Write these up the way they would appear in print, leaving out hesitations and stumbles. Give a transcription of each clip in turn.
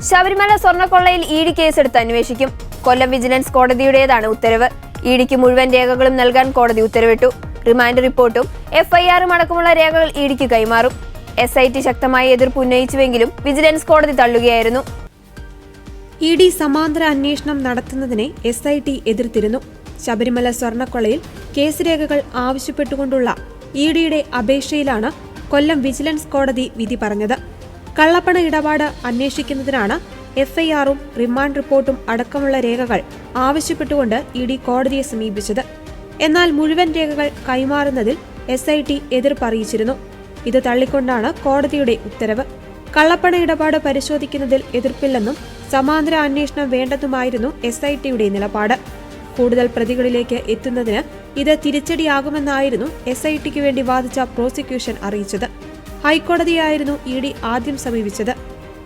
Sabarimala സ്വർണ്ണക്കൊള്ളയിൽ ED കേസെടുത്ത് അന്വേഷിക്കും. കൊല്ലം vigilance കോടതിയുടേതാണ് ഉത്തരവ്. ഇഡിക്ക് മുഴുവൻ രേഖകളും നൽകാൻ കോടതി ഉത്തരവിട്ടു. റിമാൻഡ് റിപ്പോർട്ടും എഫ്ഐആറും അടക്കമുള്ള രേഖകൾ ഇഡിക്ക് കൈമാറും. SIT ശക്തമായ എതിർപ്പ് ഉന്നയിച്ചുവെങ്കിലും വിജിലൻസ് കോടതി തള്ളുകയായിരുന്നു. ഇഡി സമാന്തര അന്വേഷണം നടത്തുന്നതിനെ SIT എതിർത്തിരുന്നു. ശബരിമല സ്വർണ്ണക്കൊള്ളയിൽ കേസ് രേഖകൾ ആവശ്യപ്പെട്ടുകൊണ്ടുള്ള ഇഡിയുടെ അപേക്ഷയിലാണ് കൊല്ലം വിജിലൻസ് കോടതി വിധി പറഞ്ഞത്. കള്ളപ്പണ ഇടപാട് അന്വേഷിക്കുന്നതിനാണ് എഫ്ഐആറും റിമാൻഡ് റിപ്പോർട്ടും അടക്കമുള്ള രേഖകൾ ആവശ്യപ്പെട്ടുകൊണ്ട് ഇഡി കോടതിയെ സമീപിച്ചത്. എന്നാൽ മുഴുവൻ രേഖകൾ കൈമാറുന്നതിൽ SIT എതിർപ്പറിയിച്ചിരുന്നു. ഇത് തള്ളിക്കൊണ്ടാണ് കോടതിയുടെ ഉത്തരവ്. കള്ളപ്പണ ഇടപാട് പരിശോധിക്കുന്നതിൽ എതിർപ്പില്ലെന്നും സമാന്തര അന്വേഷണം വേണ്ടെന്നുമായിരുന്നു SITയുടെ നിലപാട്. കൂടുതൽ പ്രതികളിലേക്ക് എത്തുന്നതിന് ഇത് തിരിച്ചടിയാകുമെന്നായിരുന്നു SITക്ക് വേണ്ടി വാദിച്ച പ്രോസിക്യൂഷൻ അറിയിച്ചത്. ഹൈക്കോടതിയായിരുന്നു ഇഡി ആദ്യം സമീപിച്ചത്.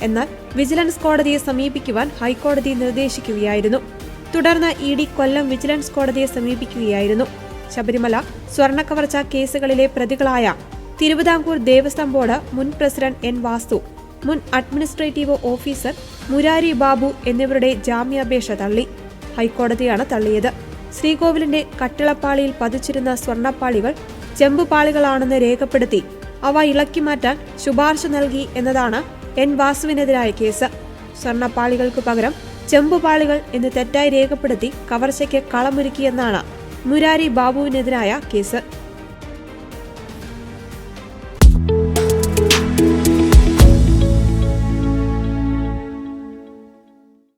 എന്നാൽ വിജിലൻസ് കോടതിയെ സമീപിക്കുവാൻ ഹൈക്കോടതി നിർദ്ദേശിക്കുകയായിരുന്നു. തുടർന്ന് ഇഡി കൊല്ലം വിജിലൻസ് കോടതിയെ സമീപിക്കുകയായിരുന്നു. ശബരിമല സ്വർണ്ണക്കവർച്ച കേസുകളിലെ പ്രതികളായ തിരുവിതാംകൂർ ദേവസ്വം ബോർഡ് മുൻ പ്രസിഡന്റ് N. വാസു, മുൻ അഡ്മിനിസ്ട്രേറ്റീവ് ഓഫീസർ മുരാരി ബാബു എന്നിവരുടെ ജാമ്യാപേക്ഷ തള്ളി. ഹൈക്കോടതിയാണ് തള്ളിയത്. ശ്രീകോവിലിന്റെ കട്ടിളപ്പാളിയിൽ പതിച്ചിരുന്ന സ്വർണ്ണപ്പാളികൾ ചെമ്പുപാളികളാണെന്ന് രേഖപ്പെടുത്തി അവ ഇളക്കി മാറ്റാൻ ശുപാർശ നൽകി എന്നതാണ് N. വാസുവിനെതിരായ കേസ്. സ്വർണ്ണപ്പാളികൾക്ക് പകരം ചെമ്പുപാളികൾ എന്ന് തെറ്റായി രേഖപ്പെടുത്തി കവർച്ചയ്ക്ക് കളമൊരുക്കിയെന്നാണ് മുരാരി ബാബുവിനെതിരായ കേസ്.